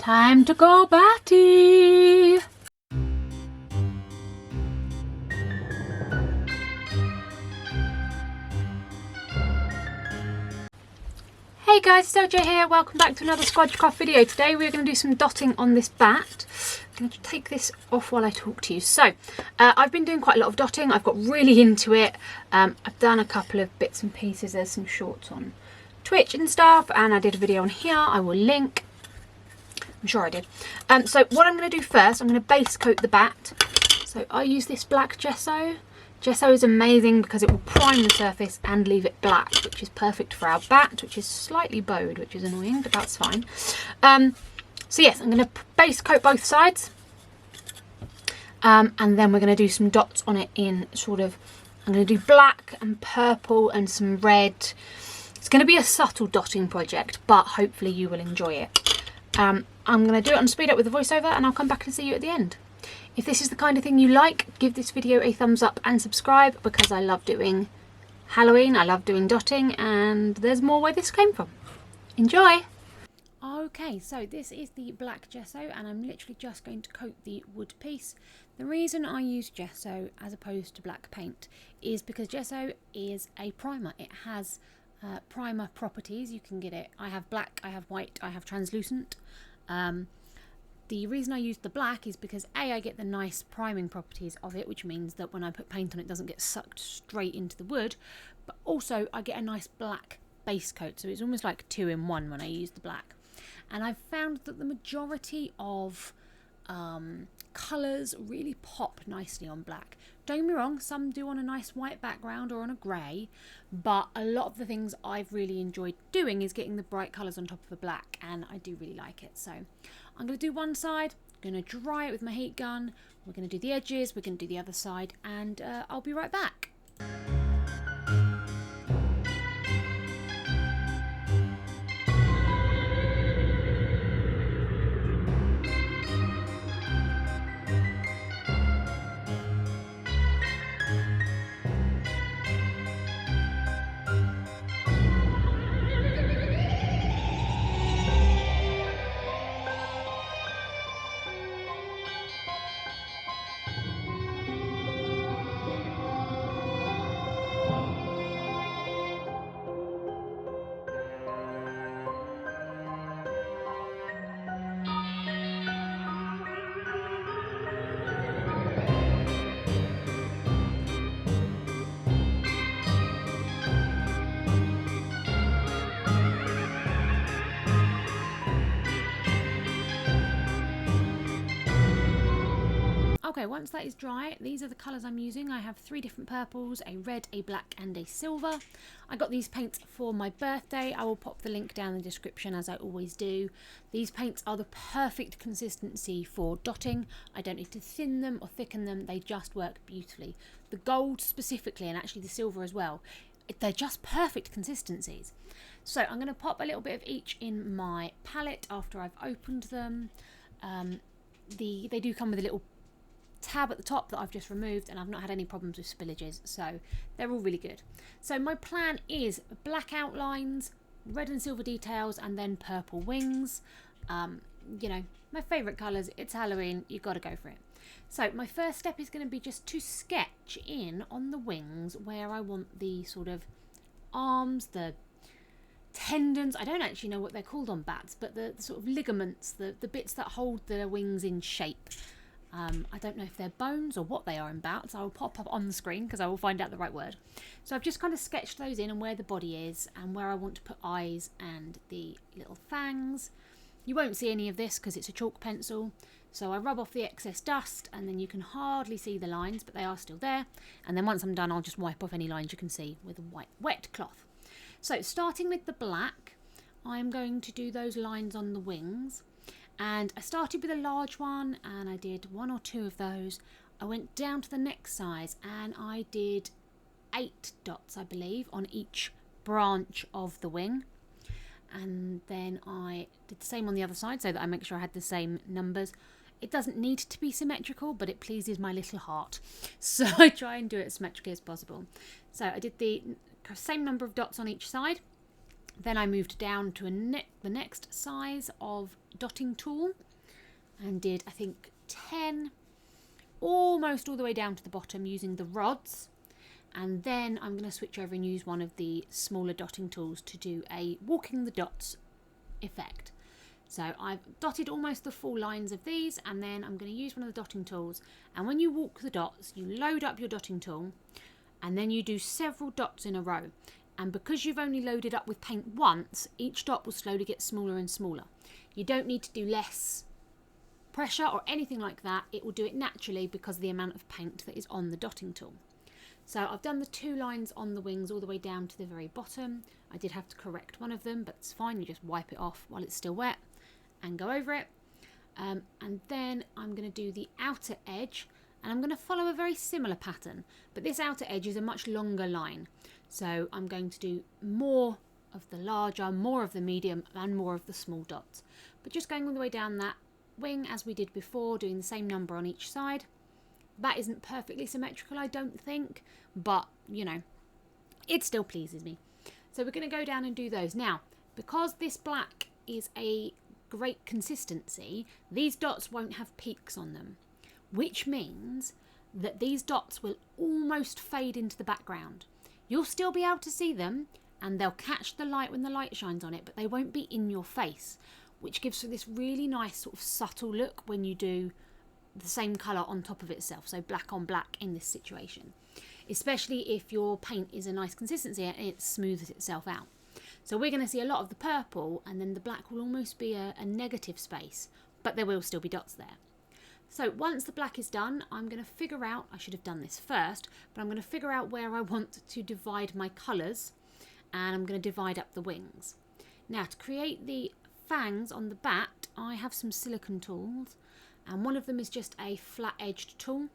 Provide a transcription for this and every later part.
Time to go batty! Hey guys, Squdge here. Welcome back to another Squdge craft video. Today we're going to do some dotting on this bat. I'm going to take this off while I talk to you. So, I've been doing quite a lot of dotting. I've got really into it. I've done a couple of bits and pieces. There's some shorts on Twitch and stuff, and I did a video on here. I will link. I'm sure I did. So what I'm going to do first, I'm going to base coat the bat. So I use this black gesso. Gesso is amazing because it will prime the surface and leave it black, which is perfect for our bat, which is slightly bowed, which is annoying, but that's fine. So yes, I'm going to base coat both sides. And then we're going to do some dots on it in sort of, I'm going to do black and purple and some red. It's going to be a subtle dotting project, but hopefully you will enjoy it. I'm going to do it on speed up with the voiceover, and I'll come back and see you at the end. If this is the kind of thing you like, give this video a thumbs up and subscribe, because I love doing Halloween, I love doing dotting, and there's more where this came from. Enjoy! Okay, so this is the black gesso, and I'm literally just going to coat the wood piece. The reason I use gesso as opposed to black paint is because gesso is a primer. It has primer properties. You can get it. I have black, I have white, I have translucent. The reason I use the black is because A, I get the nice priming properties of it, which means that when I put paint on it doesn't get sucked straight into the wood, but also I get a nice black base coat, so it's almost like 2 in 1 when I use the black. And I've found that the majority of colours really pop nicely on black. Don't get me wrong, some do on a nice white background or on a grey, but a lot of the things I've really enjoyed doing is getting the bright colours on top of a black, and I do really like it. So I'm going to do one side, I'm going to dry it with my heat gun, we're going to do the edges, we're going to do the other side, and I'll be right back. Okay, once that is dry, these are the colours I'm using. I have 3 different purples, a red, a black and a silver. I got these paints for my birthday. I will pop the link down in the description, as I always do. These paints are the perfect consistency for dotting. I don't need to thin them or thicken them, they just work beautifully. The gold specifically, and actually the silver as well, they're just perfect consistencies. So I'm going to pop a little bit of each in my palette after I've opened them. They do come with a little tab at the top that I've just removed, and I've not had any problems with spillages, so they're all really good. So my plan is black outlines, red and silver details, and then purple wings. You know, my favourite colours. It's Halloween, you've got to go for it. So my first step is going to be just to sketch in on the wings where I want the sort of arms, the tendons, I don't actually know what they're called on bats, but the sort of ligaments, the bits that hold the wings in shape. I don't know if they're bones or what they are in bats. I will pop up on the screen because I will find out the right word. So I've just kind of sketched those in and where the body is and where I want to put eyes and the little fangs. You won't see any of this because it's a chalk pencil. So I rub off the excess dust, and then you can hardly see the lines, but they are still there. And then once I'm done, I'll just wipe off any lines you can see with a white wet cloth. So starting with the black, I'm going to do those lines on the wings. And I started with a large one, and I did 1 or 2 of those. I went down to the next size, and I did 8 dots, I believe, on each branch of the wing. And then I did the same on the other side, so that I make sure I had the same numbers. It doesn't need to be symmetrical, but it pleases my little heart, so I try and do it as symmetrically as possible. So I did the same number of dots on each side. Then I moved down to the next size of dotting tool and did, I think, 10, almost all the way down to the bottom using the rods. And then I'm going to switch over and use one of the smaller dotting tools to do a walking the dots effect. So I've dotted almost the full lines of these, and then I'm going to use one of the dotting tools. And when you walk the dots, you load up your dotting tool and then you do several dots in a row. And because you've only loaded up with paint once, each dot will slowly get smaller and smaller. You don't need to do less pressure or anything like that. It will do it naturally because of the amount of paint that is on the dotting tool. So I've done the 2 lines on the wings all the way down to the very bottom. I did have to correct one of them, but it's fine. You just wipe it off while it's still wet and go over it. And then I'm going to do the outer edge, and I'm going to follow a very similar pattern, but this outer edge is a much longer line. So I'm going to do more of the larger, more of the medium, and more of the small dots. But just going all the way down that wing as we did before, doing the same number on each side. That isn't perfectly symmetrical, I don't think, but you know, it still pleases me. So we're going to go down and do those. Now, because this black is a great consistency, these dots won't have peaks on them, which means that these dots will almost fade into the background. You'll still be able to see them and they'll catch the light when the light shines on it, but they won't be in your face, which gives this really nice sort of subtle look when you do the same colour on top of itself, so black on black in this situation, especially if your paint is a nice consistency and it smooths itself out. So we're going to see a lot of the purple, and then the black will almost be a negative space, but there will still be dots there. So once the black is done, I'm going to figure out, I should have done this first, but I'm going to figure out where I want to divide my colours, and I'm going to divide up the wings. Now, to create the fangs on the bat, I have some silicone tools, and one of them is just a flat-edged tool,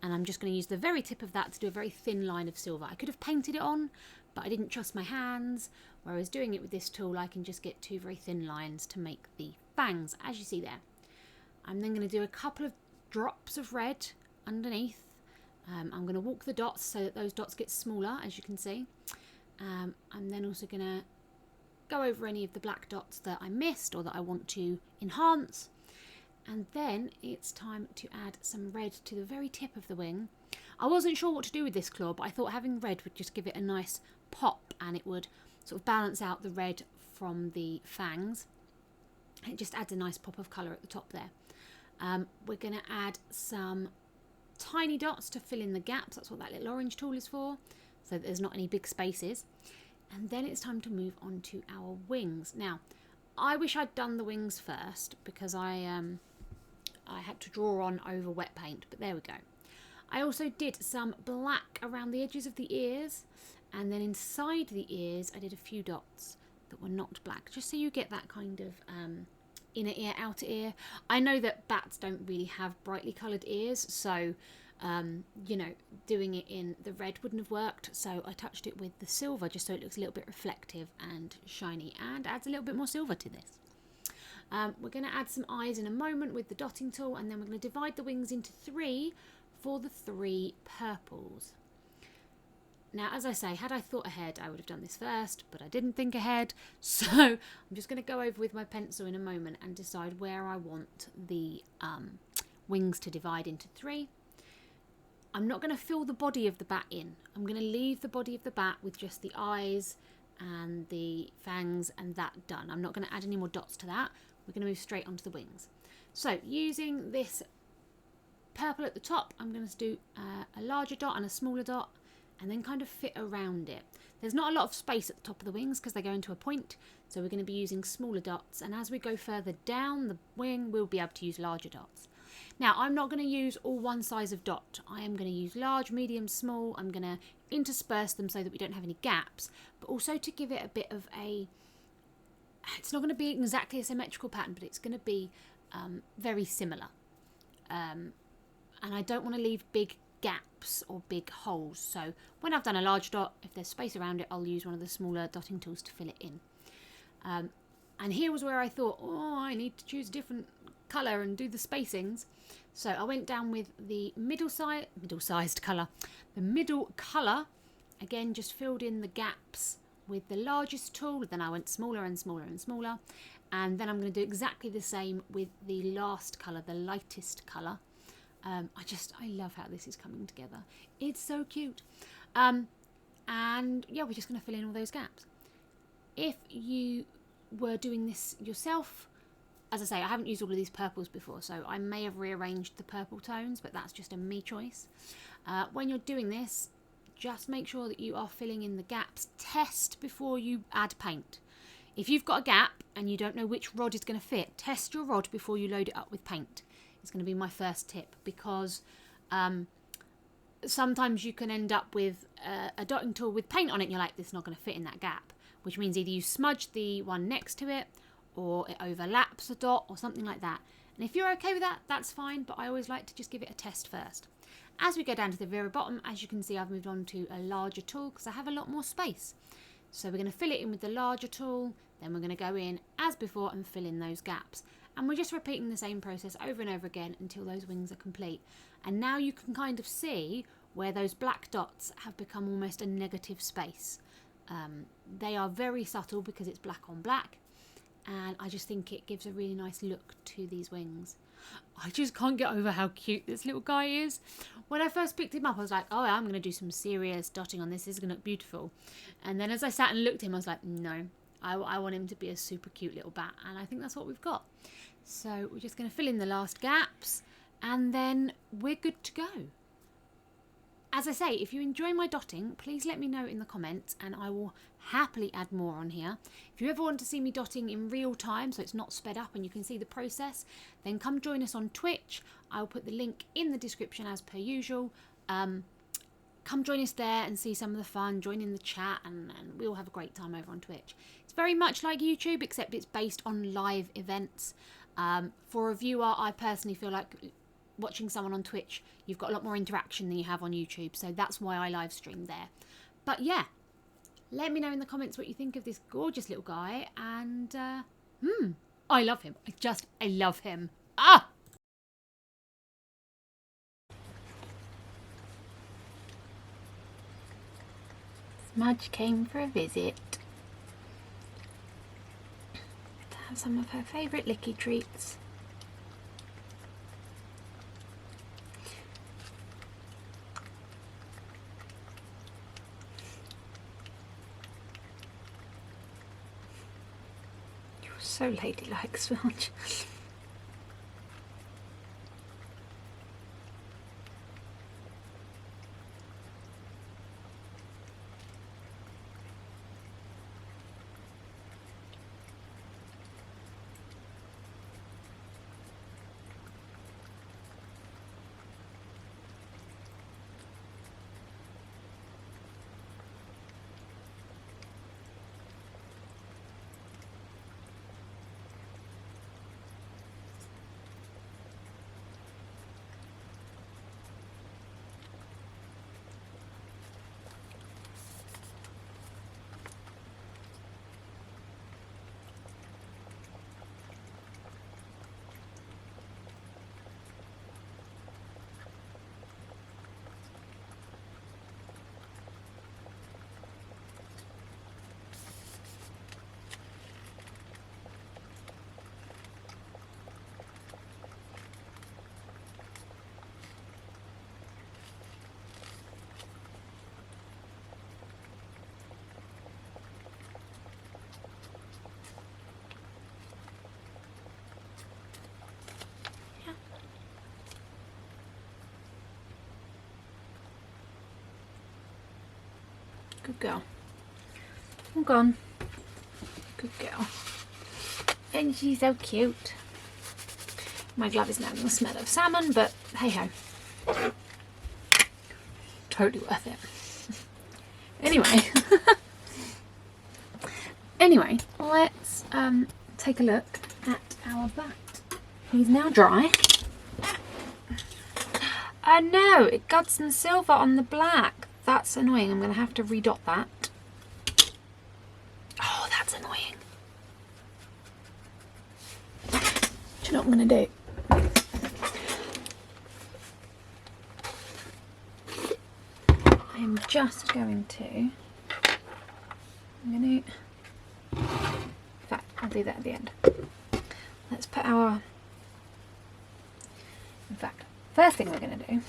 and I'm just going to use the very tip of that to do a very thin line of silver. I could have painted it on, but I didn't trust my hands, whereas doing it with this tool I can just get 2 very thin lines to make the fangs, as you see there. I'm then going to do a couple of drops of red underneath. I'm going to walk the dots so that those dots get smaller, as you can see. I'm then also going to go over any of the black dots that I missed or that I want to enhance. And then it's time to add some red to the very tip of the wing. I wasn't sure what to do with this claw, but I thought having red would just give it a nice pop, and it would sort of balance out the red from the fangs. It just adds a nice pop of colour at the top there. We're going to add some tiny dots to fill in the gaps. That's what that little orange tool is for, so that there's not any big spaces. And then it's time to move on to our wings. Now, I wish I'd done the wings first because I had to draw on over wet paint, but there we go. I also did some black around the edges of the ears, and then inside the ears I did a few dots that were not black, just so you get that kind of inner ear, outer ear. I know that bats don't really have brightly coloured ears, so you know, doing it in the red wouldn't have worked, so I touched it with the silver just so it looks a little bit reflective and shiny and adds a little bit more silver to this. We're going to add some eyes in a moment with the dotting tool, and then we're going to divide the wings into 3 for the 3 purples. Now, as I say, had I thought ahead, I would have done this first, but I didn't think ahead, so I'm just going to go over with my pencil in a moment and decide where I want the wings to divide into 3. I'm not going to fill the body of the bat in. I'm going to leave the body of the bat with just the eyes and the fangs and that done. I'm not going to add any more dots to that. We're going to move straight onto the wings. So using this purple at the top, I'm going to do a larger dot and a smaller dot, and then kind of fit around it. There's not a lot of space at the top of the wings because they go into a point, so we're going to be using smaller dots, and as we go further down the wing we'll be able to use larger dots. Now, I'm not going to use all one size of dot. I am going to use large, medium, small. I'm going to intersperse them so that we don't have any gaps, but also to give it a bit of a... It's not going to be exactly a symmetrical pattern, but it's going to be very similar. And I don't want to leave big gaps or big holes. So when I've done a large dot, if there's space around it, I'll use one of the smaller dotting tools to fill it in. And here was where I thought, oh, I need to choose a different colour and do the spacings. So I went down with the middle-sized colour. The middle colour, again, just filled in the gaps with the largest tool, then I went smaller and smaller and smaller, and then I'm going to do exactly the same with the last colour, the lightest colour. I love how this is coming together. It's so cute. And yeah, we're just going to fill in all those gaps. If you were doing this yourself, as I say, I haven't used all of these purples before, so I may have rearranged the purple tones, but that's just a me choice. When you're doing this, just make sure that you are filling in the gaps. Test before you add paint. If you've got a gap and you don't know which rod is going to fit, test your rod before you load it up with paint. It's going to be my first tip, because sometimes you can end up with a dotting tool with paint on it and you're like, this is not going to fit in that gap, which means either you smudge the one next to it, or it overlaps a dot or something like that. And if you're okay with that, that's fine, but I always like to just give it a test first. As we go down to the very bottom, as you can see, I've moved on to a larger tool because I have a lot more space. So we're going to fill it in with the larger tool, then we're going to go in as before and fill in those gaps. And we're just repeating the same process over and over again until those wings are complete. And now you can kind of see where those black dots have become almost a negative space. They are very subtle because it's black on black, and I just think it gives a really nice look to these wings. I just can't get over how cute this little guy is. When I first picked him up, I was like, oh, I'm going to do some serious dotting on this. This is going to look beautiful. And then as I sat and looked at him, I was like, no, I want him to be a super cute little bat. And I think that's what we've got. So we're just going to fill in the last gaps, and then we're good to go. As I say, if you enjoy my dotting, please let me know in the comments and I will happily add more on here. If you ever want to see me dotting in real time, so it's not sped up and you can see the process, then come join us on Twitch. I'll put the link in the description as per usual. Come join us there and see some of the fun, join in the chat, and we'll have a great time over on Twitch. It's very much like YouTube, except it's based on live events. For a viewer, I personally feel like watching someone on Twitch, you've got a lot more interaction than you have on YouTube, so that's why I live stream there. But yeah, let me know in the comments what you think of this gorgeous little guy, and I love him. I love him. Ah! Smudge came for a visit to have some of her favourite licky treats. So ladylike, Squdge. Good girl. All gone. Good girl. And she's so cute. My glove is now going to smell of salmon, but hey ho. Totally worth it. Anyway. Anyway, let's take a look at our bat. He's now dry. Oh no, it got some silver on the black. That's annoying. I'm going to have to redot that. Oh, that's annoying. Do you know what I'm going to do? I'm just going to I'm going to, in fact, I'll do that at the end. Let's put our, in fact, first thing we're going to do,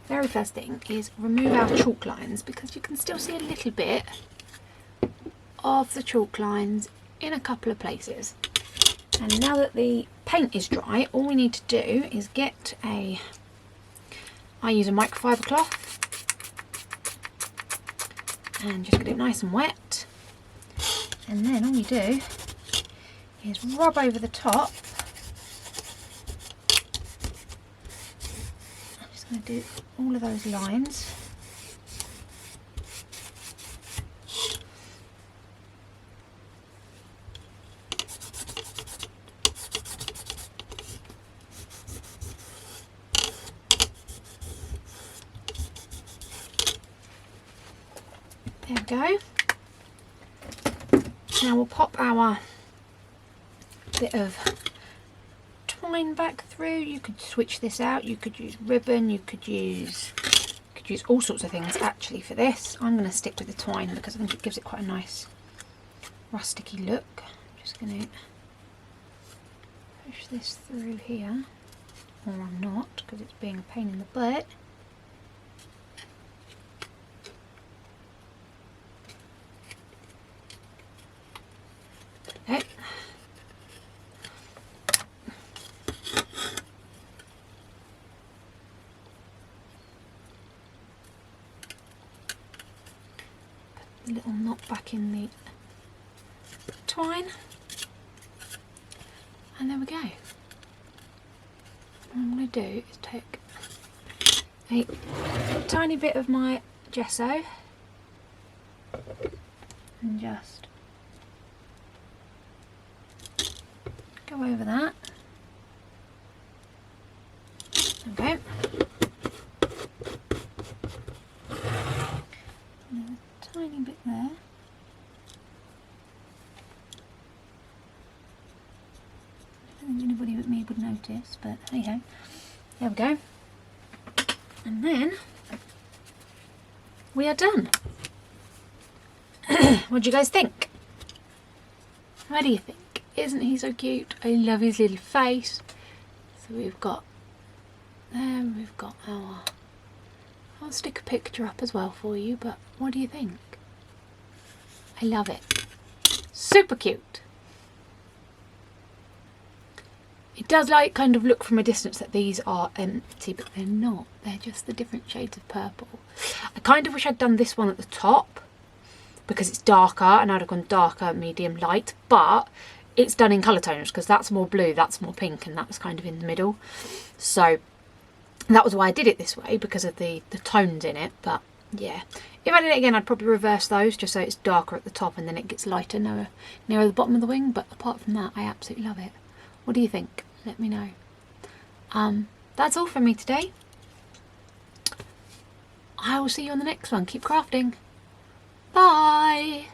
very first thing is remove our chalk lines, because you can still see a little bit of the chalk lines in a couple of places. And now that the paint is dry, all we need to do is get I use a microfiber cloth and just get it nice and wet, and then all you do is rub over the top. I'm just going to do all of those lines. There we go. Now we'll pop our bit of twine back through. You could switch this out, you could use ribbon, you could use all sorts of things actually for this. I'm going to stick with the twine because I think it gives it quite a nice rusticy look. I'm just going to push this through here, or I'm not, because it's being a pain in the butt. Okay. Put a little knot back in the twine, and there we go. What I'm going to do is take a tiny bit of my gesso and just go over that. Okay. And a tiny bit there. I don't think anybody but me would notice, but hey ho. There we go. And then we are done. What do you guys think? What do you think? Isn't he so cute? I love his little face. So we've got our, I'll stick a picture up as well for you, but what do you think? I love it. Super cute. It does like kind of look from a distance that these are empty, but they're not. They're just the different shades of purple. I kind of wish I'd done this one at the top because it's darker, and I'd have gone darker, medium, light, but it's done in colour tones because that's more blue, that's more pink, and that's kind of in the middle. So that was why I did it this way, because of the tones in it. But yeah, if I did it again, I'd probably reverse those just so it's darker at the top and then it gets lighter nearer the bottom of the wing. But apart from that, I absolutely love it. What do you think? Let me know. That's all from me today. I will see you on the next one. Keep crafting. Bye.